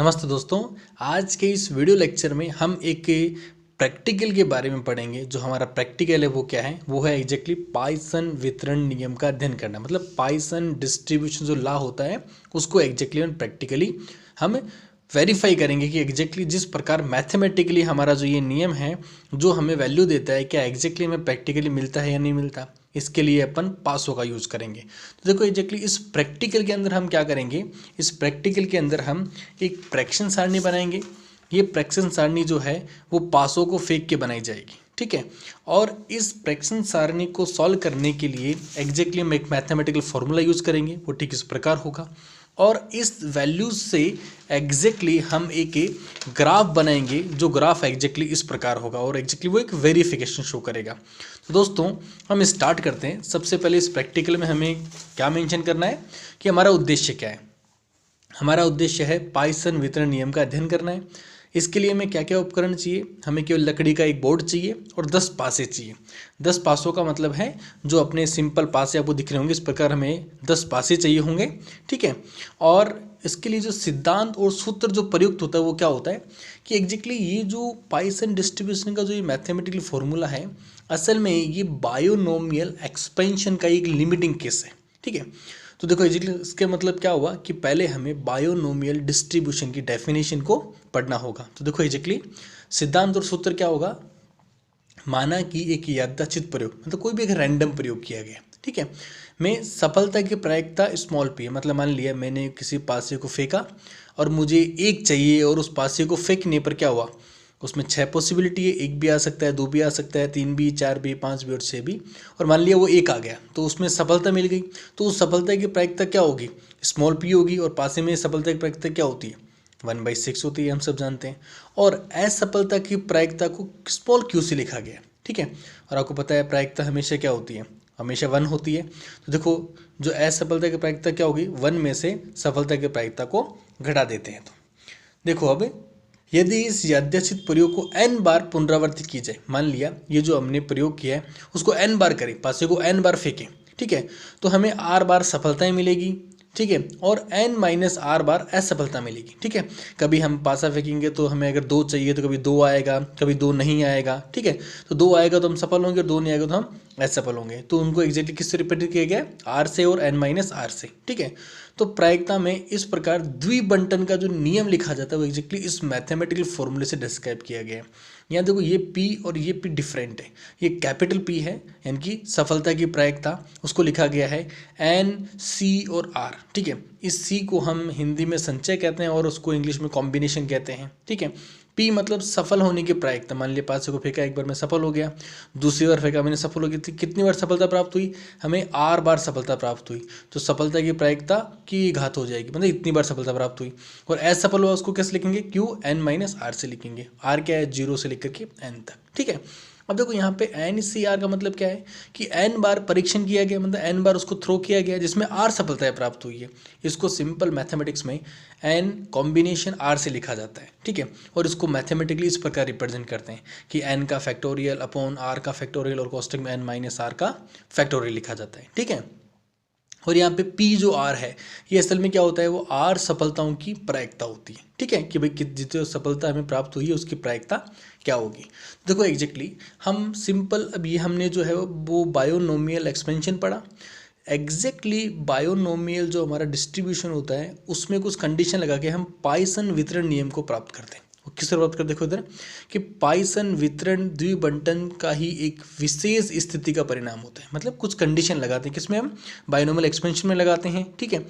नमस्ते दोस्तों। आज के इस वीडियो लेक्चर में हम एक प्रैक्टिकल के बारे में पढ़ेंगे। जो हमारा प्रैक्टिकल है वो क्या है, वो है एग्जैक्टली पाइथन वितरण नियम का अध्ययन करना। मतलब पाइथन डिस्ट्रीब्यूशन जो लॉ होता है उसको एग्जैक्टली और प्रैक्टिकली हम वेरीफाई करेंगे कि एग्जैक्टली जिस प्रकार मैथमेटिकली हमारा जो ये नियम है जो हमें वैल्यू देता है, क्या एग्जैक्टली हमें प्रैक्टिकली मिलता है या नहीं मिलता। इसके लिए अपन पासों का यूज़ करेंगे। तो देखो एग्जैक्टली इस प्रैक्टिकल के अंदर हम क्या करेंगे, इस प्रैक्टिकल के अंदर हम एक फ्रैक्शन सारणी बनाएंगे। ये फ्रैक्शन सारणी जो है वो पासों को फेंक के बनाई जाएगी, ठीक है। और इस फ्रैक्शन सारणी को सॉल्व करने के लिए एग्जैक्टली हम एक मैथमेटिकल फॉर्मूला यूज़ करेंगे, वो ठीक इस प्रकार होगा। और इस वैल्यूज से एग्जैक्टली हम एक ग्राफ बनाएंगे, जो ग्राफ एग्जैक्टली इस प्रकार होगा और एग्जैक्टली वो एक वेरिफिकेशन शो करेगा। तो दोस्तों हम स्टार्ट करते हैं। सबसे पहले इस प्रैक्टिकल में हमें क्या मेंशन करना है कि हमारा उद्देश्य क्या है। हमारा उद्देश्य है पाइथन वितरण नियम का अध्ययन करना है। इसके लिए हमें क्या क्या उपकरण चाहिए, हमें केवल लकड़ी का एक बोर्ड चाहिए और 10 पासे चाहिए। 10 पासों का मतलब है जो अपने सिंपल पासे आपको दिख रहे होंगे, इस प्रकार हमें 10 पासे चाहिए होंगे, ठीक है। और इसके लिए जो सिद्धांत और सूत्र जो प्रयुक्त होता है वो क्या होता है कि एग्जैक्टली ये जो पाइथन डिस्ट्रीब्यूशन का जो ये मैथमेटिकल फॉर्मूला है, असल में ये बायोनोमियल एक्सपेंशन का एक लिमिटिंग केस है, ठीक है। तो देखो एग्जैक्टली इसके मतलब क्या हुआ कि पहले हमें बायोनोमियल डिस्ट्रीब्यूशन की डेफिनेशन को पढ़ना होगा। तो देखो एग्जैक्टली सिद्धांत और सूत्र क्या होगा, माना कि एक यादृच्छिक प्रयोग, मतलब कोई भी एक रैंडम प्रयोग किया गया, ठीक है, में सफलता की प्रायिकता स्मॉल पी है। मतलब मान लिया मैंने किसी पासे को फेंका और मुझे एक चाहिए और उस पासे को फेंकने पर क्या हुआ, उसमें 6 पॉसिबिलिटी है, एक भी आ सकता है, 2 भी आ सकता है, 3 भी, 4 भी, 5 भी और 6 भी। और मान लिया वो एक आ गया तो उसमें सफलता मिल गई। तो उस सफलता की प्रायिकता क्या होगी, स्मॉल पी होगी। और पासे में सफलता की प्रायिकता क्या होती है, 1/6 होती है, हम सब जानते हैं। और असफलता की प्रायिकता को स्मॉल क्यू से लिखा गया, ठीक है। और आपको पता है प्रायिकता हमेशा क्या होती है, हमेशा 1 होती है। तो देखो जो असफलता की प्रायिकता क्या होगी, 1 में से सफलता की प्रायिकता को घटा देते हैं। तो देखो अब यदि इस यादृच्छिक प्रयोग को n बार पुनरावृत्ति की जाए, मान लिया ये जो हमने प्रयोग किया है उसको n बार करें, पासे को n बार फेंकें, ठीक है, तो हमें r बार सफलताएं मिलेगी, ठीक है, और n-r बार असफलता मिलेगी, ठीक है। कभी हम पासा फेंकेंगे तो हमें अगर 2 चाहिए तो कभी 2 आएगा, कभी 2 नहीं आएगा, ठीक है। तो 2 आएगा तो हम सफल होंगे और 2 नहीं आएगा तो हम असफल होंगे। तो उनको एग्जैक्टली किससे रिप्रेजेंट किया गया, r से और n-r से, ठीक है। तो प्रायिकता में इस प्रकार द्विबंटन का जो नियम लिखा जाता है वो एग्जैक्टली इस मैथमेटिकल फॉर्मूले से डिस्क्राइब किया गया है। यहाँ देखो ये P और ये P डिफरेंट है। ये कैपिटल P है यानी कि सफलता की प्रायिकता, उसको लिखा गया है N, C और R, ठीक है। इस C को हम हिंदी में संचय कहते हैं और उसको इंग्लिश में कॉम्बिनेशन कहते हैं, ठीक है। P मतलब सफल होने की प्रायिकता, मान लिया पासे को फेंका, एक बार में सफल हो गया, दूसरी बार फेंका मैंने सफल हो गई, कितनी बार सफलता प्राप्त हुई, हमें R बार सफलता प्राप्त हुई। तो सफलता की प्रायिकता की घात हो जाएगी, मतलब इतनी बार सफलता प्राप्त हुई। और असफल हुआ उसको कैसे लिखेंगे, Q(n-r) से लिखेंगे। R क्या है, 0 से लेकर के n तक, ठीक है। अब देखो यहाँ पे NCR का मतलब क्या है कि n बार परीक्षण किया गया, मतलब n बार उसको थ्रो किया गया जिसमें R सफलताएं प्राप्त हुई है। इसको सिंपल मैथमेटिक्स में n कॉम्बिनेशन R से लिखा जाता है, ठीक है। और इसको मैथमेटिकली इस प्रकार रिप्रेजेंट करते हैं कि n का फैक्टोरियल अपॉन R का फैक्टोरियल और कोष्टक में n-r का फैक्टोरियल लिखा जाता है, ठीक है। और यहाँ पे P जो R है ये असल में क्या होता है, वो R सफलताओं की प्रायिकता होती है, ठीक है, कि भाई जितनी सफलता हमें प्राप्त हुई है उसकी प्रायिकता क्या होगी। देखो एग्जैक्टली हम सिंपल अभी हमने जो है वो बायोनोमियल एक्सपेंशन पढ़ा। एग्जैक्टली बायोनोमियल जो हमारा डिस्ट्रीब्यूशन होता है उसमें कुछ कंडीशन लगा के हम पाइथन वितरण नियम को प्राप्त करते हैं। वो किस तरह प्राप्त करते, देखो इधर कि पाइथन वितरण द्विबंटन का ही एक विशेष स्थिति का परिणाम होता है। मतलब कुछ कंडीशन लगाते हैं, किसमें हम बायोनोमियल एक्सपेंशन में लगाते हैं, ठीक है।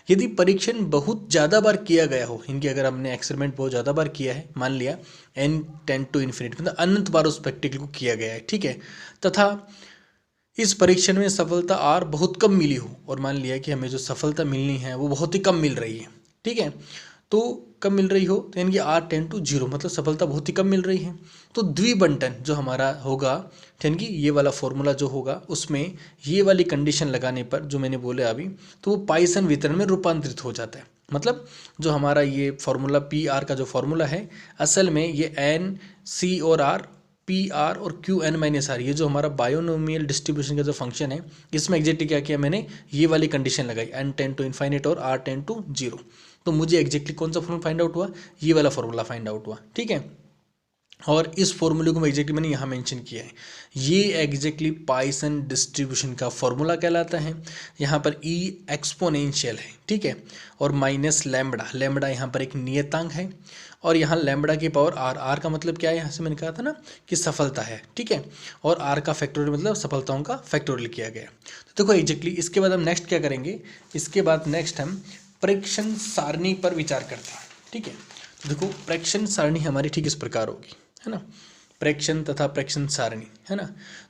यदि परीक्षण बहुत ज़्यादा बार किया गया हो, इनकी अगर हमने एक्सपेरिमेंट बहुत ज़्यादा बार किया है, मान लिया n टेंड टू मतलब अनंत बार उस प्रैक्टिकल को किया गया है, ठीक है, तथा इस परीक्षण में सफलता R बहुत कम मिली हो, और मान लिया कि हमें जो सफलता मिलनी है वो बहुत ही कम मिल रही है, ठीक है, तो कम मिल रही हो तो यानी कि R टेंड टू 0 मतलब सफलता बहुत ही कम मिल रही है। तो द्विबंटन जो हमारा होगा, यानी कि ये वाला फॉर्मूला जो होगा उसमें ये वाली कंडीशन लगाने पर जो मैंने बोला अभी, तो वो पाइथन वितरण में रूपांतरित हो जाता है। मतलब जो हमारा ये फॉर्मूला PR का जो फॉर्मूला है, असल में ये N, C और R, PR और Qn-r, ये जो हमारा बायोनोमियल डिस्ट्रीब्यूशन का जो फंक्शन है इसमें एग्जैक्टली क्या किया मैंने, ये वाली कंडीशन लगाई n टेंड टू इन्फाइनेट और R टेंड टू 0। तो मुझे एग्जैक्टली कौन सा फॉर्मूला फाइंड आउट हुआ, ये वाला फॉर्मूला फाइंड आउट हुआ, ठीक है। और इस फॉर्मूले को मैं एग्जैक्टली मैंने यहाँ मेंशन किया है, ये एग्जैक्टली पाइसन डिस्ट्रीब्यूशन का फॉर्मूला कहलाता है। यहाँ पर ई एक्सपोनेंशियल है, ठीक है, और माइनस लैम्बडा, लैम्बडा यहाँ पर एक नियतांक है, और यहाँ लैम्बडा की पावर आर, आर का मतलब क्या है, यहाँ से मैंने कहा था ना कि सफलता है, ठीक है, और आर का फैक्टोरियल मतलब सफलताओं का फैक्टोरियल किया गया। तो देखो एग्जैक्टली इसके बाद हम नेक्स्ट क्या करेंगे, इसके बाद नेक्स्ट हम परीक्षण सारणी पर विचार करते हैं, ठीक है। तो देखो परीक्षण सारणी हमारी ठीक इस प्रकार होगी, है ना, प्रेक्षण तथा प्रेक्षण सारणी, है ना।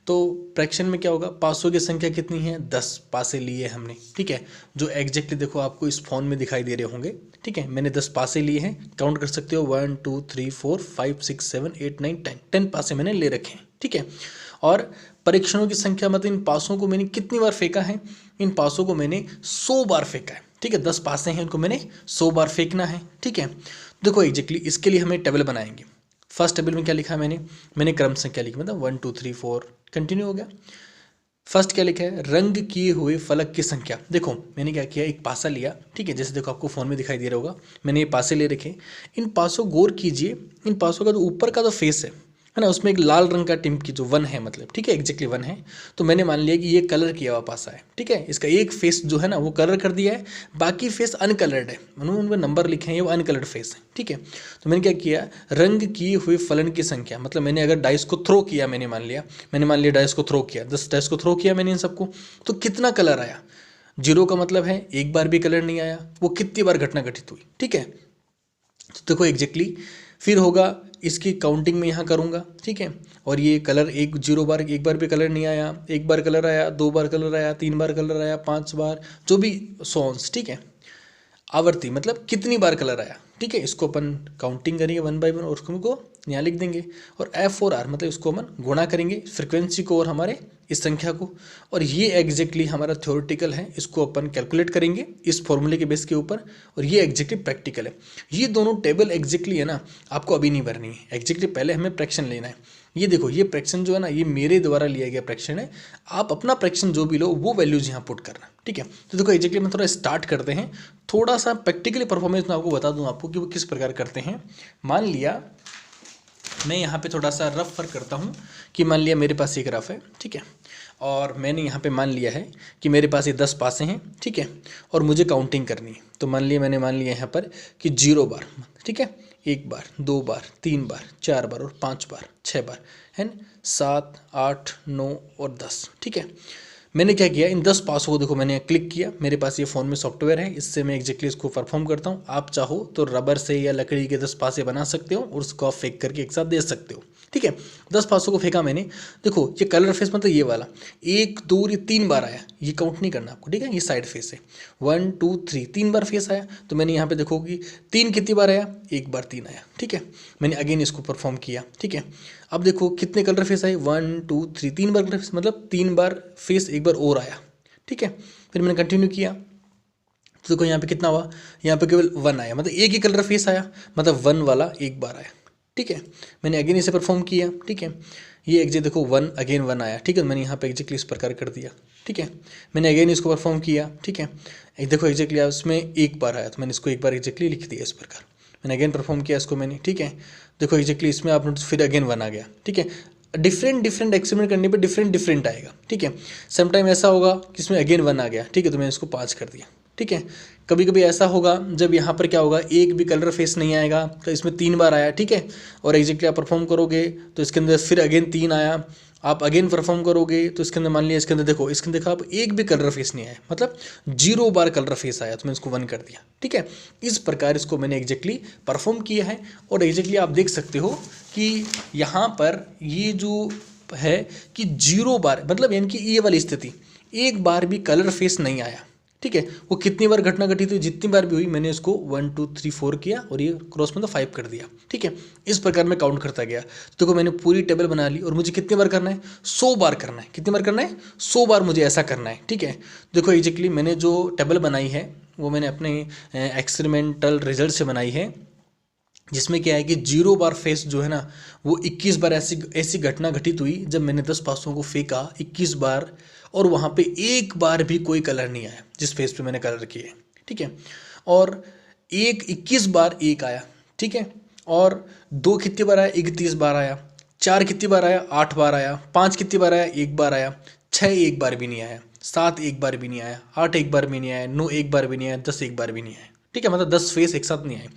तो प्रेक्षण में क्या होगा, पासों की संख्या कितनी है, 10 पासे लिए हमने, ठीक है, जो एग्जैक्टली देखो आपको इस फोन में दिखाई दे रहे होंगे, ठीक है। मैंने 10 पासे लिए हैं, काउंट कर सकते हो 1 2 3 4 5 6 7 8 9 10 पासे मैंने ले रखे हैं, ठीक है। और परीक्षणों की संख्या मतलब इन पासों को मैंने कितनी बार फेंका है, इन पासों को मैंने 100 बार फेंका है, ठीक है। 10 पासे हैं, उनको मैंने 100 बार फेंकना है, ठीक है। देखो एग्जैक्टली इसके लिए हमें टेबल बनाएंगे। फर्स्ट टेबल में क्या लिखा है मैंने क्रम संख्या लिखी, मतलब 1 2 3 4 कंटिन्यू हो गया। फर्स्ट क्या लिखा है, रंग किए हुए फलक की संख्या। देखो मैंने क्या किया, एक पासा लिया, ठीक है, जैसे देखो आपको फोन में दिखाई दे रहा होगा, मैंने ये पासे ले रखे। इन पासों गौर कीजिए, इन पासों का जो ऊपर का जो फेस है ना, उसमें एक लाल रंग का टिम्प की जो 1 है, मतलब ठीक है, एग्जैक्टली 1 है। तो मैंने मान लिया कि ये कलर किया हुआ पासा है, ठीक है, इसका एक फेस जो है ना वो कलर कर दिया है, बाकी फेस अनकलर्ड है, उनमें नंबर लिखे हैं, ये वो अनकलर्ड फेस है, ठीक है। तो मैंने क्या किया, रंग किए हुए फलन की संख्या, मतलब मैंने अगर डाइस को थ्रो किया, मैंने मान लिया डाइस को थ्रो किया, 10 डाइस को थ्रो किया मैंने इन सबको, तो कितना कलर आया, 0 का मतलब है एक बार भी कलर नहीं आया, वो कितनी बार घटना घटित हुई, ठीक है। तो देखो एग्जैक्टली फिर होगा, इसकी काउंटिंग में यहाँ करूँगा, ठीक है, और ये कलर 0 बार एक बार भी कलर नहीं आया, 1 बार कलर आया, 2 बार कलर आया, 3 बार कलर आया, 5 बार, जो भी सॉन्स, ठीक है। आवर्ती मतलब कितनी बार कलर आया, ठीक है, इसको अपन काउंटिंग करेंगे 1 बाय 1 और उसको यहाँ लिख देंगे। और F और R मतलब इसको अपन गुणा करेंगे फ्रिक्वेंसी को और हमारे इस संख्या को, और ये एग्जैक्टली हमारा थ्योरेटिकल है, इसको अपन कैलकुलेट करेंगे इस फॉर्मूले के बेस के ऊपर, और ये एग्जैक्टली प्रैक्टिकल है। ये दोनों टेबल एग्जैक्टली है ना, आपको अभी नहीं भरनी है, एग्जैक्टली पहले हमें प्रैक्शन लेना है। ये देखो ये प्रैक्शन जो है ना, ये मेरे द्वारा लिया गया प्रैक्शन है, आप अपना प्रैक्शन जो भी लो वो वैल्यूज यहाँ पुट करना, ठीक है। तो देखो एग्जैक्टली मैं थोड़ा स्टार्ट करते हैं, थोड़ा सा प्रैक्टिकली परफॉर्मेंस मैं आपको बता दूँ आपको कि वो किस प्रकार करते हैं। मान लिया मैं यहाँ पे थोड़ा सा रफ फर्क करता हूँ कि मान लिया मेरे पास एक रफ है, ठीक है, और मैंने यहाँ पे मान लिया है कि मेरे पास ये 10 पासे हैं, ठीक है, और मुझे काउंटिंग करनी है। तो मैंने मान लिया यहाँ पर कि 0 बार, ठीक है, 1 बार, 2 बार, 3 बार, 4 बार और 5 बार, 6 बार, है 7 8 9 और 10, ठीक है। मैंने क्या किया, इन 10 पासों को देखो मैंने क्लिक किया, मेरे पास ये फ़ोन में सॉफ्टवेयर है, इससे मैं एग्जैक्टली इसको परफॉर्म करता हूँ। आप चाहो तो रबर से या लकड़ी के 10 पासे बना सकते हो और उसको आप फेंक करके एक साथ दे सकते हो, ठीक है। 10 पासों को फेंका मैंने, देखो ये कलर फेस मतलब ये वाला 1 2 3 बार आया, ये काउंट नहीं करना आपको, ठीक है, ये साइड फेस है, 1 2 3 3 बार फेस आया। तो मैंने यहाँ पे देखो कि 3 कितनी बार आया, 1 बार 3 आया, ठीक है। मैंने अगेन इसको परफॉर्म किया, ठीक है। अब देखो कितने कलर फेस आए, 1 2 3 3 बार कलर फेस, मतलब 3 बार फेस 1 बार और आया, ठीक है। फिर मैंने कंटिन्यू किया, तो देखो यहाँ पे कितना हुआ, यहाँ पे केवल 1 आया, मतलब एक ही कलर फेस आया, मतलब 1 वाला 1 बार आया, ठीक है। मैंने अगेन इसे परफॉर्म किया, ठीक है, ये एग्जैक्ट देखो 1 अगेन 1 आया, ठीक है, मैंने यहाँ पे एग्जैक्टली इस प्रकार कर दिया, ठीक है। मैंने अगेन इसको परफॉर्म किया, ठीक है, देखो एग्जैक्टली उसमें 1 बार आया, तो मैंने इसको 1 बार एग्जैक्टली लिख दिया इस प्रकार। मैंने अगेन परफॉर्म किया इसको मैंने, ठीक है, देखो एग्जैक्टली इसमें आप फिर अगेन 1 आ गया, ठीक है। डिफरेंट एक्सपेरिमेंट करने पे डिफरेंट आएगा, ठीक है। समटाइम ऐसा होगा कि इसमें अगेन 1 आ गया, ठीक है, तो मैंने इसको 5 कर दिया, ठीक है। कभी कभी ऐसा होगा जब यहाँ पर क्या होगा, एक भी कलर फेस नहीं आएगा, तो इसमें 3 बार आया, ठीक है, और एग्जैक्टली आप परफॉर्म करोगे तो इसके अंदर फिर अगेन 3 आया, आप अगेन परफॉर्म करोगे तो इसके अंदर मान लिया इसके अंदर देखो, इसके अंदर देखो आप एक भी कलर फेस नहीं आया, मतलब 0 बार कलर फेस आया, तो मैंने इसको 1 कर दिया, ठीक है। इस प्रकार इसको मैंने एग्जैक्टली परफॉर्म किया है, और एग्जैक्टली आप देख सकते हो कि यहाँ पर ये जो है कि 0 बार मतलब यानी कि ये वाली स्थिति, एक बार भी कलर फेस नहीं आया, ठीक है। वो कितनी बार घटना घटित हुई, जितनी बार भी हुई मैंने इसको 1 2 3 4 किया और ये क्रॉस मतलब 5 कर दिया, ठीक है। इस प्रकार मैं काउंट करता गया, तो देखो मैंने पूरी टेबल बना ली, और मुझे कितनी बार करना है, 100 बार करना है। कितनी बार करना है, 100 बार मुझे ऐसा करना है, ठीक है। देखो एग्जैक्टली मैंने जो टेबल बनाई है वो मैंने अपने एक्सपेरिमेंटल रिजल्ट से बनाई है, जिसमें क्या है कि 0 बार फेस जो है ना वो 21 बार ऐसी घटना घटित हुई जब मैंने 10 पासों को फेंका 21 बार, और वहाँ पे एक बार भी कोई कलर नहीं आया जिस फेस पे मैंने कलर किए, ठीक है। और एक 21 बार एक आया, ठीक है, और 2 कितनी बार आया, 31 बार आया, 4 कितनी बार आया, 8 बार आया, 5 कितनी बार आया, 1 बार आया, 6 एक बार भी नहीं आया, 7 एक बार भी नहीं आया, 8 एक बार भी नहीं आया, 9 एक बार भी नहीं आया, 10 एक बार भी नहीं आया, ठीक है, मतलब 10 फेस एक साथ नहीं आए।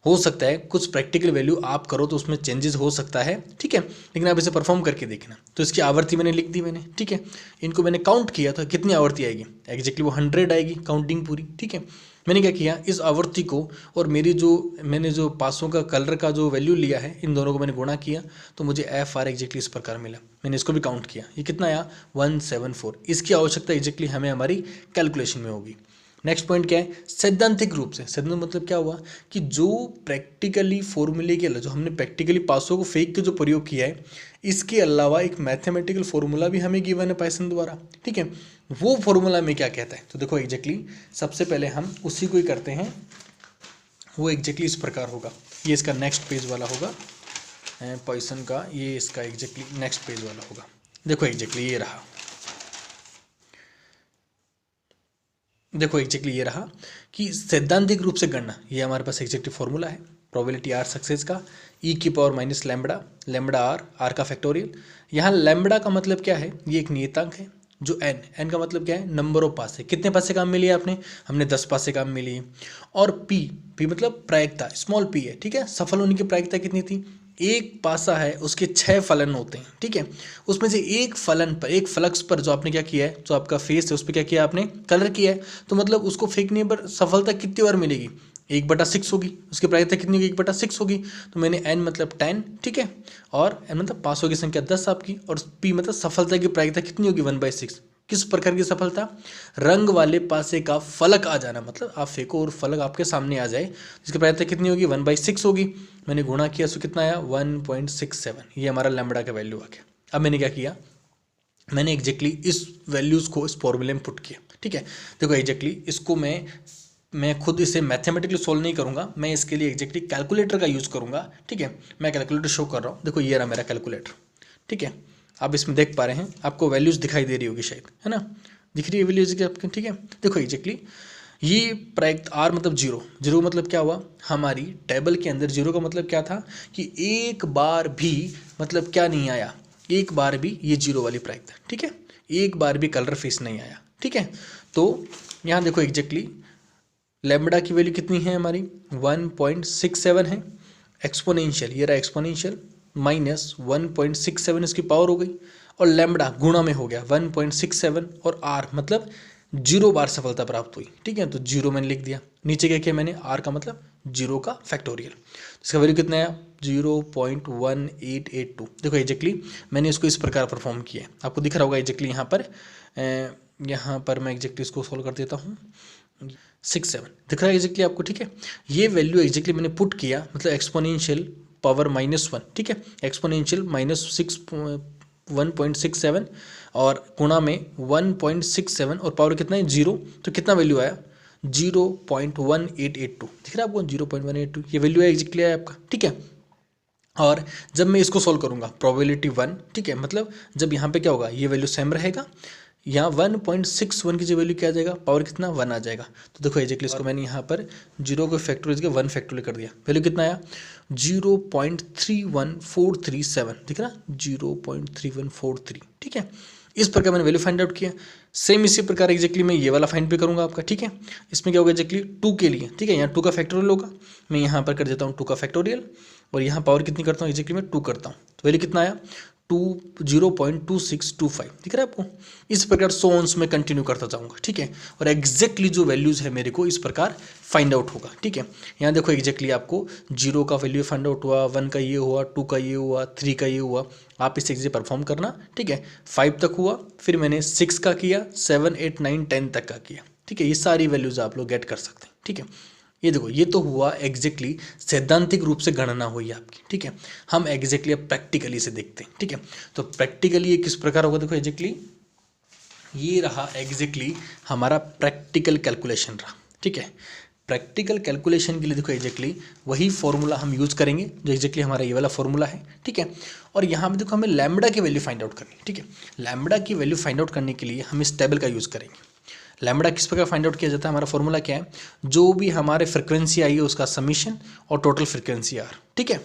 हो सकता है कुछ प्रैक्टिकल वैल्यू आप करो तो उसमें चेंजेस हो सकता है, ठीक है, लेकिन आप इसे परफॉर्म करके देखना। तो इसकी आवृत्ति मैंने लिख दी मैंने, ठीक है, इनको मैंने काउंट किया तो कितनी आवृत्ति आएगी, एग्जैक्टली वो 100 आएगी काउंटिंग पूरी, ठीक है। मैंने क्या किया, इस आवृत्ति को और मैंने जो पासों का कलर का जो वैल्यू लिया है, इन दोनों को मैंने गुणा किया तो मुझे एफ आर एग्जैक्टली इस प्रकार मिला। मैंने इसको भी काउंट किया, ये कितना आया 174। इसकी आवश्यकता एग्जैक्टली हमें हमारी कैलकुलेशन में होगी। नेक्स्ट पॉइंट क्या है, सैद्धांतिक रूप से। सैद्धांतिक मतलब क्या हुआ कि जो प्रैक्टिकली फॉर्मूले के जो हमने प्रैक्टिकली पासों को फेंक के जो प्रयोग किया है, इसके अलावा एक मैथमेटिकल फॉर्मूला भी हमें गिवन है पाइसन द्वारा, ठीक है। वो फॉर्मूला में क्या कहता है, तो देखो एग्जैक्टली सबसे पहले हम उसी को ही करते हैं। वो एग्जैक्टली इस प्रकार होगा, ये इसका नेक्स्ट पेज वाला होगा पॉइसन का, ये इसका एग्जैक्टली नेक्स्ट पेज वाला होगा। देखो एग्जैक्टली ये रहा, देखो एग्जैक्टली ये रहा कि सैद्धांतिक रूप से गणना, ये हमारे पास एग्जैक्टली फॉर्मूला है प्रोबेबिलिटी आर सक्सेस का, ई की power minus lambda, lambda r का फैक्टोरियल। यहाँ लैम्बडा का मतलब क्या है, ये एक नियतांक है। जो एन का मतलब क्या है, नंबर ऑफ पासे, कितने पासे काम मिली है आपने, हमने 10 पासे काम मिली है। और पी मतलब प्रायिकता, स्मॉल पी है, ठीक है, सफल होने की प्रायिकता कितनी थी, एक पासा है उसके 6 फलन होते हैं, ठीक है, उसमें से एक फलन पर, एक फ्लक्स पर जो आपने क्या किया है, जो आपका फेस है उस पर क्या किया आपने, कलर किया है, तो मतलब उसको फेंकने पर सफलता कितनी बार मिलेगी, 1/6 होगी, उसकी प्रायिकता कितनी होगी, 1/6 होगी। तो मैंने n मतलब 10, ठीक है, और n मतलब पासों की संख्या 10 आपकी, और p मतलब सफलता की प्रायिकता कितनी होगी 1/6। किस प्रकार की सफलता, रंग वाले पासे का फलक आ जाना, मतलब आप फेंको और फलक आपके सामने आ जाए, जिसकी प्रायिकता कितनी होगी 1/6 होगी। मैंने गुणा किया तो कितना आया 1.67, ये हमारा लैम्बडा का वैल्यू आ गया। अब मैंने क्या किया, मैंने एग्जैक्टली इस वैल्यूज़ को इस फॉर्मूले में पुट किया, ठीक है। देखो एग्जैक्टली इसको मैं खुद इसे मैथमेटिकली सोल्व नहीं करूंगा, मैं इसके लिए एग्जैक्टली कैलकुलेटर का यूज़ करूंगा, ठीक है। मैं कैलकुलेटर शो कर रहा हूँ, देखो ये रहा मेरा कैलकुलेटर, ठीक है। आप इसमें देख पा रहे हैं, आपको वैल्यूज़ दिखाई दे रही होगी शायद, है ना, दिख रही है वैल्यूज़ आपके, ठीक है। देखो एग्जैक्टली ये प्रायिकता आर मतलब जीरो मतलब क्या हुआ, हमारी टेबल के अंदर जीरो का मतलब क्या था कि एक बार भी मतलब क्या नहीं आया, एक बार भी ये जीरो वाली प्रायिकता, ठीक है, एक बार भी कलर फेस नहीं आया, ठीक है। तो यहाँ देखो एग्जैक्टली लैम्बडा की वैल्यू कितनी है हमारी 1.67 है, एक्सपोनेंशियल ये रहा एक्सपोनेंशियल माइनस 1.67 इसकी पावर हो गई, और लैम्बडा गुणा में हो गया 1.67, और आर मतलब 0 बार सफलता प्राप्त हुई, ठीक है। तो 0 मैंने लिख दिया, नीचे क्या किया मैंने, आर का मतलब 0 का फैक्टोरियल, इसका वैल्यू कितना आया 0.1882। देखो एग्जैक्टली मैंने इसको इस प्रकार परफॉर्म किया है, आपको दिख रहा होगा एग्जैक्टली यहाँ पर मैं एग्जैक्टली इसको सोल्व कर देता हूँ, 67 दिख रहा है एग्जैक्टली आपको, ठीक है। ये वैल्यू एग्जैक्टली मैंने पुट किया, मतलब एक्सपोनेंशियल पावर -1, ठीक है, एक्सपोनेंशियल -1.67 और गुणा में 1.67 और पावर कितना है 0, तो कितना वैल्यू आया 0.1882, दिख रहा है आपको 0.182, ये वैल्यू है एग्जैक्टली आया आपका, ठीक है। और जब मैं इसको सॉल्व करूंगा प्रोबेबिलिटी 1, ठीक है, मतलब जब यहाँ पे क्या होगा, ये वैल्यू सेम रहेगा, यहाँ 1.61 की जो वैल्यू क्या आ जाएगा, पावर कितना 1 आ जाएगा। तो देखो एग्जैक्टली इसको मैंने यहाँ पर 0 को फैक्टोरियल के 1 फैक्टोरियल कर दिया, वैल्यू कितना आया 0.31437, दिख रहा 0.3143, ठीक है। इस प्रकार मैंने वैल्यू फाइंड आउट किया। सेम इसी प्रकार एग्जैक्टली मैं ये वाला फाइंड भी करूंगा आपका, ठीक है। इसमें क्या होगा एग्जैक्टली 2 के लिए, ठीक है, यहाँ 2 का फैक्टोरियल होगा, मैं यहाँ पर कर देता हूँ 2 का फैक्टोरियल, और यहाँ पावर कितनी करता हूँ एग्जैक्टली मैं 2 करता हूँ, तो वैल्यू कितना आया 0.2625, दिख रहा है आपको। इस प्रकार सोन्स में कंटिन्यू करता जाऊंगा, ठीक है, और एग्जैक्टली जो वैल्यूज है मेरे को इस प्रकार फाइंड आउट होगा, ठीक है। यहाँ देखो एग्जैक्टली आपको 0 का वैल्यू फाइंड आउट हुआ, 1 का ये हुआ, 2 का ये हुआ, 3 का ये हुआ, आप इसे एग्जैक्ट परफॉर्म करना, ठीक है। 5 तक हुआ, फिर मैंने 6 का किया, 7, 8, 9, 10 तक का किया, ठीक है। ये सारी वैल्यूज आप लोग गेट कर सकते हैं, ठीक है। ये देखो ये तो हुआ एग्जैक्टली सैद्धांतिक रूप से गणना हुई आपकी, ठीक है। हम एग्जैक्टली अब प्रैक्टिकली से देखते हैं, ठीक है। तो प्रैक्टिकली ये किस प्रकार होगा, देखो एग्जैक्टली ये रहा एग्जैक्टली हमारा प्रैक्टिकल कैलकुलेशन रहा, ठीक है। प्रैक्टिकल कैलकुलेशन के लिए देखो एग्जैक्टली वही फॉर्मूला हम यूज़ करेंगे जो एग्जैक्टली हमारा ये वाला फॉर्मूला है, ठीक है। और यहाँ पे देखो हमें लैम्बडा की वैल्यू फाइंड आउट करनी है, ठीक है। लैम्बडा की वैल्यू फाइंड आउट करने के लिए हम इस टेबल का यूज़ करेंगे। लैम्बडा किस प्रकार फाइंड आउट किया जाता है, हमारा फॉर्मूला क्या है, जो भी हमारे फ्रिक्वेंसी आई है उसका समीशन और टोटल फ्रिक्वेंसी आर। ठीक है,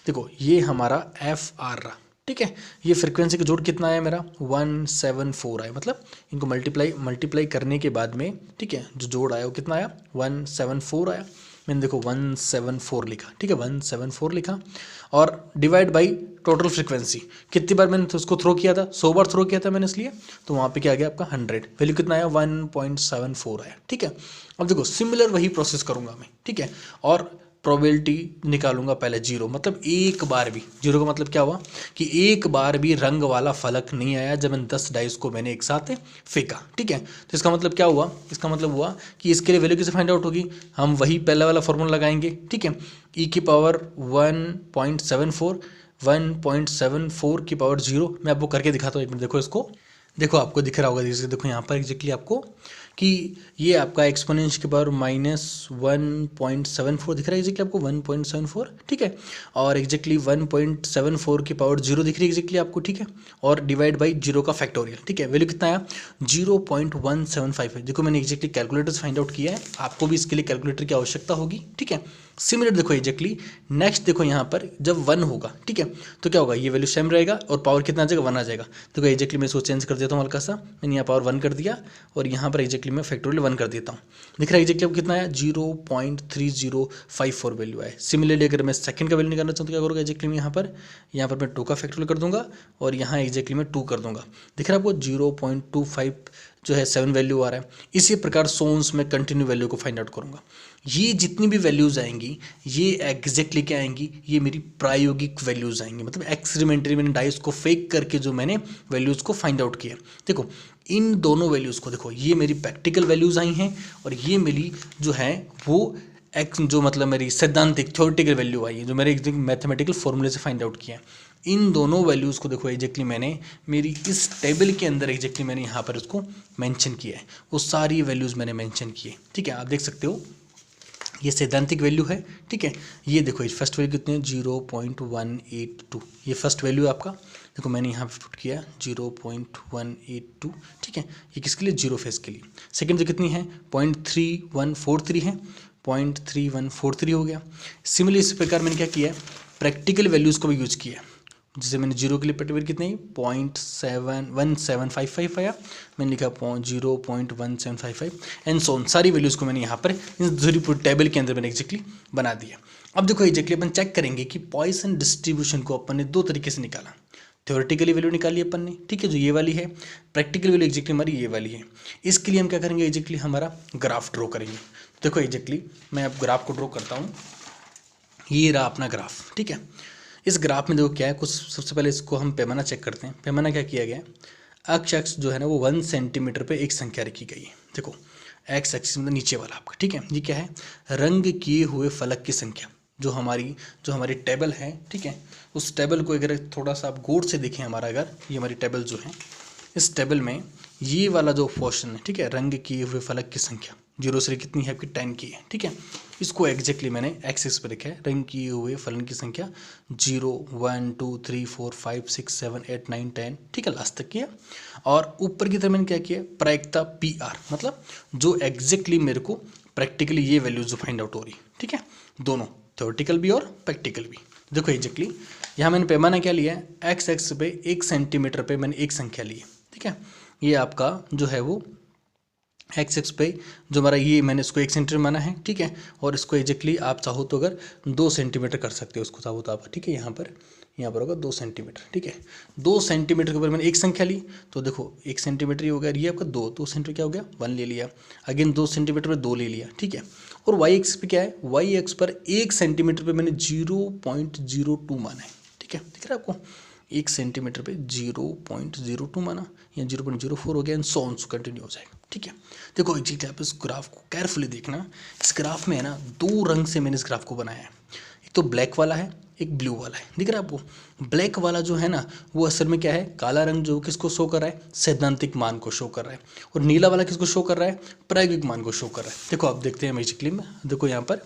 देखो ये हमारा एफ आर रहा। ठीक है, ये फ्रिक्वेंसी का जोड़ कितना आया मेरा 174 आया, मतलब इनको मल्टीप्लाई करने के बाद में, ठीक है, जो जोड़ आया वो कितना आया 174 आया। मैंने देखो 174 लिखा, ठीक है 174 लिखा, और डिवाइड बाई टोटल फ्रिक्वेंसी कितनी बार मैंने तो उसको थ्रो किया था, 100 बार थ्रो किया था मैंने, इसलिए तो वहाँ पे क्या आ गया आपका 100, वैल्यू कितना आया 1.74 आया। ठीक है, अब देखो सिमिलर वही प्रोसेस करूँगा मैं। ठीक है, और प्रोबेबिलिटी निकालूंगा पहले जीरो, मतलब एक बार भी, जीरो का मतलब क्या हुआ कि एक बार भी रंग वाला फलक नहीं आया जब मैंने 10 डाइस को मैंने एक साथ फेंका। ठीक है, तो इसका मतलब क्या हुआ, इसका मतलब हुआ कि इसके लिए वैल्यू कैसे फाइंड आउट होगी, हम वही पहला वाला फॉर्मूला लगाएंगे। ठीक है, ई की पावर 1.74 की पावर 0, मैं आपको करके दिखाता हूँ एक मिनट। देखो इसको, देखो आपको दिख रहा होगा, जैसे देखो यहाँ पर एग्जैक्टली आपको कि ये आपका एक्सपोनेंशियल की पावर -1.74 दिख रहा है एग्जैक्टली आपको 1.74। ठीक है, और एग्जैक्टली 1.74 की पावर 0 दिख रही है एग्जैक्टली आपको। ठीक है, और डिवाइड बाई 0 का फैक्टोरियल। ठीक है, वैल्यू कितना आया 0.175 है। देखो मैंने एग्जैक्टली कैलकुलेटर से फाइंड आउट किया है, आपको भी इसके लिए कैलकुलेटर की आवश्यकता होगी। ठीक है, सिमिलर देखो एग्जैक्टली नेक्स्ट देखो यहाँ पर जब 1 होगा, ठीक है, तो क्या होगा, ये वैल्यू सेम रहेगा और पावर कितना आ जाएगा 1 आ जाएगा। देखो एग्जैक्टली मैं इसको चेंज कर देता हूँ हल्का सा, मैंने यहाँ पावर 1 कर दिया और यहाँ पर एग्जैक्टली मैं फैक्टोरियल 1 कर देता हूँ। दिख रहा है एग्जैक्टली अब कितना आया 0.3054 वैल्यू आया। सिमिलरली अगर मैं सेकंड का वैल्यू निकालना चाहूँ तो क्या करूँगा, एग्जैक्टली मैं यहाँ पर मैं 2 का फैक्टोरियल कर दूंगा और यहाँ एग्जैक्टली मैं 2 कर दूंगा। दिख रहा है आपको 0.25 जो है 7 वैल्यू आ रहा है। इसी प्रकार सोन्स में कंटिन्यू वैल्यू को फाइंड आउट करूँगा। ये जितनी भी वैल्यूज़ आएंगी ये एग्जैक्टली क्या आएंगी, ये मेरी प्रायोगिक वैल्यूज़ आएंगी, मतलब एक्सपेरिमेंटली मैंने डाइस को फेक करके जो मैंने वैल्यूज़ को फाइंड आउट किया। देखो इन दोनों वैल्यूज़ को देखो, ये मेरी प्रैक्टिकल वैल्यूज़ आई हैं और ये मेरी जो है वो जो मतलब मेरी सैद्धांतिक थ्योरेटिकल वैल्यू आई है, जो मेरे मैथमेटिकल फॉर्मूले से फाइंड आउट किया है। इन दोनों वैल्यूज़ को देखो एग्जैक्टली मैंने मेरी इस टेबल के अंदर एग्जैक्टली मैंने यहाँ पर उसको मेंशन किया है, वो सारी वैल्यूज़ मैंने मेंशन की है। ठीक है, आप देख सकते हो ये सैद्धांतिक वैल्यू है। ठीक है, ये देखो फर्स्ट वैल्यू कितनी है 0.182, ये फर्स्ट वैल्यू है आपका। देखो मैंने यहाँ पे पुट किया 0.182। ठीक है, ये किसके लिए, जीरो फेज के लिए। सेकेंड जो कितनी है 0.3143 है, 0.3143 हो गया। सिमिलरली इस प्रकार मैंने क्या किया है, प्रैक्टिकल वैल्यूज़ को भी यूज किया है। जैसे मैंने जीरो के लिए प्रैक्टिकल कितनी 0.1755 आया, मैंने लिखा 0.1755 एंड सोन, सारी वैल्यूज़ को मैंने यहाँ पर इन दूसरी पूरी टेबल के अंदर मैंने एग्जैक्टली बना दिया। अब देखो एग्जैक्टली अपन चेक करेंगे कि पॉइसन डिस्ट्रीब्यूशन को अपन ने दो तरीके से निकाला। थ्योरेटिकली वैल्यू निकाली अपन ने, ठीक है, जो ये वाली है। प्रैक्टिकल वैल्यू एग्जैक्टली हमारी ये वाली है। इसके लिए हम क्या करेंगे, एग्जैक्टली हमारा ग्राफ ड्रॉ करेंगे। देखो एग्जैक्टली मैं अब ग्राफ को ड्रॉ करता हूँ, ये रहा अपना ग्राफ। ठीक है, इस ग्राफ में देखो क्या है, कुछ सबसे पहले इसको हम पैमाना चेक करते हैं। पैमाना क्या किया गया है, अक्ष जो है ना वो 1 सेंटीमीटर पे एक संख्या रखी गई है। देखो एक्स एक्सिस मतलब नीचे वाला आपका। ठीक है, ये क्या है, रंग किए हुए फलक की संख्या। जो हमारी टेबल है, ठीक है, उस टेबल को अगर थोड़ा सा आप गौर से देखें, हमारा अगर ये हमारी टेबल जो है, इस टेबल में ये वाला जो पोर्शन है, ठीक है, रंग किए हुए फलक की संख्या 0 से कितनी है आपकी 10 की है। ठीक है, इसको एग्जैक्टली मैंने एक्सिस पर रखा है, रंग किए हुए फलन की संख्या 0 1 2 3 4 5 6 7 8 9 10, ठीक है, लास्ट तक की है। और ऊपर की तरफ मैंने क्या किया, प्रायिकता PR, मतलब जो एग्जैक्टली मेरे को प्रैक्टिकली ये वैल्यूज जो फाइंड आउट हो रही। ठीक है, दोनों थ्योरेटिकल भी और प्रैक्टिकल भी। देखो एग्जैक्टली यहाँ मैंने पैमाना क्या लिया है, एक्स एक्स पे 1 सेंटीमीटर पे मैंने एक संख्या ली है। ठीक है, ये आपका जो है वो एक्स एक्स पे जो हमारा ये मैंने इसको 1 सेंटीमीटर माना है। ठीक है, और इसको एग्जैक्टली आप चाहो तो अगर 2 सेंटीमीटर कर सकते हो उसको, चाहो तो आप। ठीक है, यहाँ पर होगा 2 सेंटीमीटर। ठीक है, 2 सेंटीमीटर के ऊपर मैंने एक संख्या ली, तो देखो 1 सेंटीमीटर ही हो गया, ये आपका 2 सेंटीमीटर क्या हो गया 1 ले लिया, अगेन 2 सेंटीमीटर पर 2 ले लिया। ठीक है, और वाई एक्स पे क्या है, वाई एक्स पर 1 सेंटीमीटर पे मैंने 0.02 माना है। ठीक है, दिख रहा है आपको, 1 सेंटीमीटर पे 0.02 माना, या 0.04 हो गया, and so on so continue हो जाएगा। ठीक है, देखो एग्जैक्टली आप इस ग्राफ को केयरफुली देखना। इस ग्राफ में है ना 2 रंग से मैंने इस ग्राफ को बनाया है, एक तो ब्लैक वाला है, एक ब्लू वाला है। दिख रहा है आपको, ब्लैक वाला जो है ना वो असल में क्या है, काला रंग जो किसको शो कर रहा है, सैद्धांतिक मान को शो कर रहा है, और नीला वाला किसको शो कर रहा है, प्रायोगिक मान को शो कर रहा है। देखो आप देखते हैं बेसिकली में, देखो यहाँ पर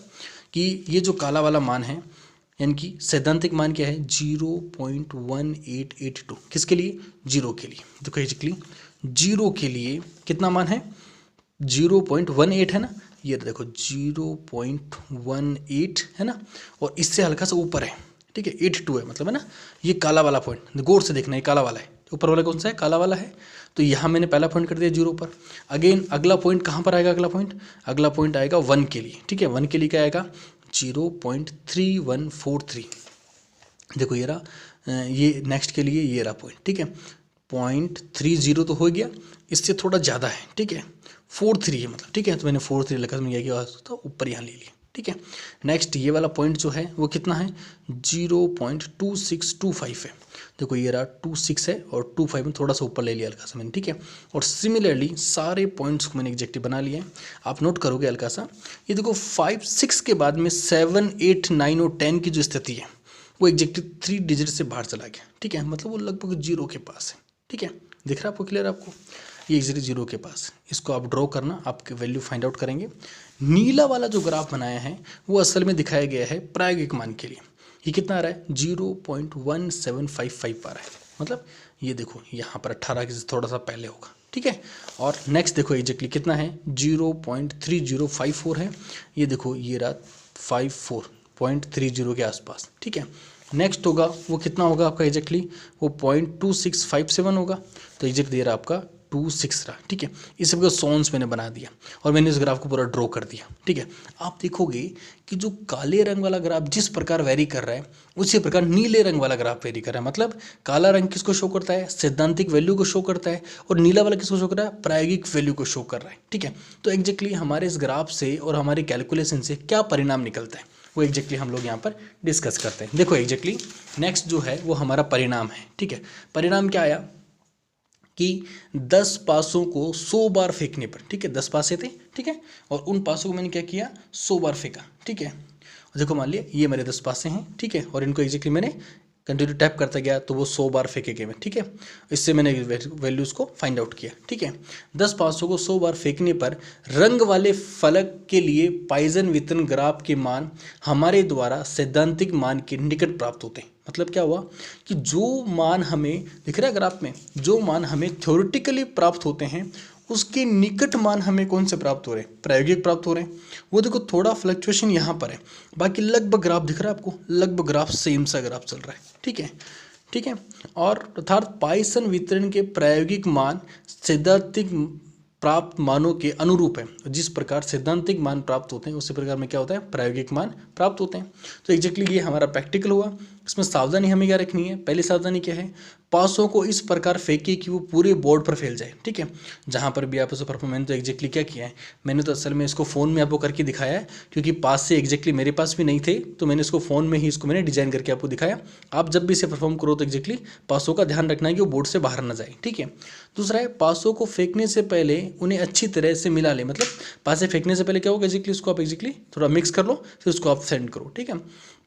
कि ये जो काला वाला मान है, यानी कि सैद्धांतिक मान क्या है 0.1882, किसके लिए, 0 के लिए। देखो बेसिकली 0 के लिए कितना मान है 0.18 है ना, ये देखो 0.18 है ना, और इससे हल्का सा ऊपर है, ठीक है 82 है, मतलब है ना, ये काला वाला पॉइंट गौर से देखना, ये काला वाला है, ऊपर वाला कौन सा है, काला वाला है। तो यहाँ मैंने पहला पॉइंट कर दिया 0 पर। अगेन अगला पॉइंट कहाँ पर आएगा, अगला पॉइंट आएगा 1 के लिए, ठीक है 1 के लिए क्या आएगा 0.3143। देखो ये रहा, ये नेक्स्ट के लिए ये रहा पॉइंट, ठीक है 0.30 तो हो गया, इससे थोड़ा ज़्यादा है, ठीक है 43 है मतलब, ठीक है तो मैंने 43 लिखा, मैंने क्या तो ऊपर यहाँ ले लिया, ठीक है। नेक्स्ट ये वाला पॉइंट जो है वो कितना है 0.2625 है, देखो ये रहा 26 है और 25 में थोड़ा सा ऊपर ले लिया हल्का सा मैंने, ठीक है। और सिमिलरली सारे पॉइंट्स को मैंने एग्जैक्टली बना लिया है, आप नोट करोगे हल्का सा, ये देखो 5 6 के बाद में 7 8 9 और 10 की जो स्थिति है वो एग्जैक्टली 3 डिजिट से बाहर चला गया, ठीक है, मतलब वो लगभग 0 के पास है, ठीक है, दिख रहा है आपको, क्लियर आपको, ये एग्जैक्टली 0 के पास है। इसको आप ड्रॉ करना, आपके वैल्यू फाइंड आउट करेंगे। नीला वाला जो ग्राफ बनाया है वो असल में दिखाया गया है प्रायोगिक मान के लिए, ये कितना आ रहा है 0.1755 आ रहा है, मतलब ये देखो यहाँ पर 18 से थोड़ा सा पहले होगा, ठीक है। और नेक्स्ट देखो एग्जैक्टली कितना है 0.3054 है, ये देखो ये रहा 54.30 के आसपास, ठीक है। नेक्स्ट होगा वो कितना होगा आपका एग्जैक्टली, वो 0.2657 होगा, तो एग्जैक्ट दे रहा आपका 26 रहा, ठीक है। इस सबका सोन्स मैंने बना दिया और मैंने इस ग्राफ को पूरा ड्रॉ कर दिया, ठीक है। आप देखोगे कि जो काले रंग वाला ग्राफ जिस प्रकार वेरी कर रहा है उसी प्रकार नीले रंग वाला ग्राफ वेरी कर रहा है, मतलब काला रंग किसको शो करता है, सैद्धांतिक वैल्यू को शो करता है, और नीला वाला किसको शो कर रहा है, प्रायोगिक वैल्यू को शो कर रहा है, ठीक है। तो एग्जैक्टली हमारे इस ग्राफ से और हमारे कैलकुलेशन से क्या परिणाम निकलता है वो एग्जैक्टली हम लोग यहाँ पर डिस्कस करते हैं। देखो एग्जैक्टली नेक्स्ट जो है वो हमारा परिणाम है, ठीक है। परिणाम क्या आया कि 10 पासों को 100 बार फेंकने पर, ठीक है 10 पासे थे, ठीक है, और उन पासों को मैंने क्या किया 100 बार फेंका, ठीक है। देखो मान लिया ये मेरे 10 पासे हैं, ठीक है, और इनको एग्जैक्टली मैंने कंटिन्यू टैप करता गया तो वो 100 बार फेंके गए, ठीक है। इससे मैंने वैल्यूज़ को फाइंड आउट किया, ठीक है। 10 पासों को 100 बार फेंकने पर रंग वाले फलक के लिए पॉइसन वितरण ग्राफ के मान हमारे द्वारा सैद्धांतिक मान के निकट प्राप्त होते हैं। मतलब क्या हुआ कि जो मान हमें दिख रहा है ग्राफ में, जो मान हमें थ्योरेटिकली प्राप्त होते हैं उसके निकट मान हमें कौन से प्राप्त हो रहे हैं, प्रायोगिक प्राप्त हो रहे हैं। वो देखो थोड़ा फ्लक्चुएशन यहाँ पर है, बाकी लगभग ग्राफ दिख रहा है आपको, लगभग ग्राफ सेम सा ग्राफ चल रहा है, ठीक है, ठीक है। और अर्थात पॉइसन वितरण के प्रायोगिक मान सैद्धांतिक प्राप्त मानों के अनुरूप है, जिस प्रकार सैद्धांतिक मान प्राप्त होते हैं उसी प्रकार में क्या होता है, प्रायोगिक मान प्राप्त होते हैं। तो एग्जैक्टली ये हमारा प्रैक्टिकल हुआ। इसमें सावधानी हमें क्या रखनी है, पहली सावधानी क्या है, पासों को इस प्रकार फेंकिए कि वो पूरे बोर्ड पर फैल जाए, ठीक है। जहाँ पर भी आप उसे परफॉर्मेंस, तो एग्जैक्टली क्या किया है मैंने, तो असल में इसको फ़ोन में आपको करके दिखाया है, क्योंकि पास से एग्जैक्टली मेरे पास भी नहीं थे, तो मैंने इसको फ़ोन में ही इसको मैंने डिजाइन करके आपको दिखाया। आप जब भी इसे परफॉर्म करो तो एग्जैक्टली पासों का ध्यान रखना है कि वो बोर्ड से बाहर ना जाए, ठीक है। दूसरा है पासों को फेंकने से पहले उन्हें अच्छी तरह से मिला ले, मतलब पासे फेंकने से पहले क्या होगा एग्जैक्टली उसको आप एग्जैक्टली थोड़ा मिक्स कर लो, फिर उसको आप सेंड करो, ठीक है।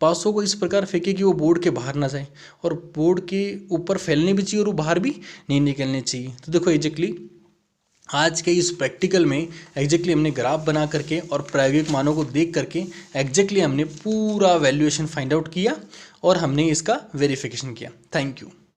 पासों को इस प्रकार फेंके कि वो बोर्ड के बाहर ना जाए, और बोर्ड के ऊपर फैलने भी चाहिए और वो बाहर भी नहीं निकलने चाहिए। तो देखो एग्जैक्टली आज के इस प्रैक्टिकल में एग्जैक्टली हमने ग्राफ बना करके और प्रायोगिक मानों को देख करके एग्जैक्टली हमने पूरा वैल्यूएशन फाइंड आउट किया और हमने इसका वेरिफिकेशन किया। Thank you.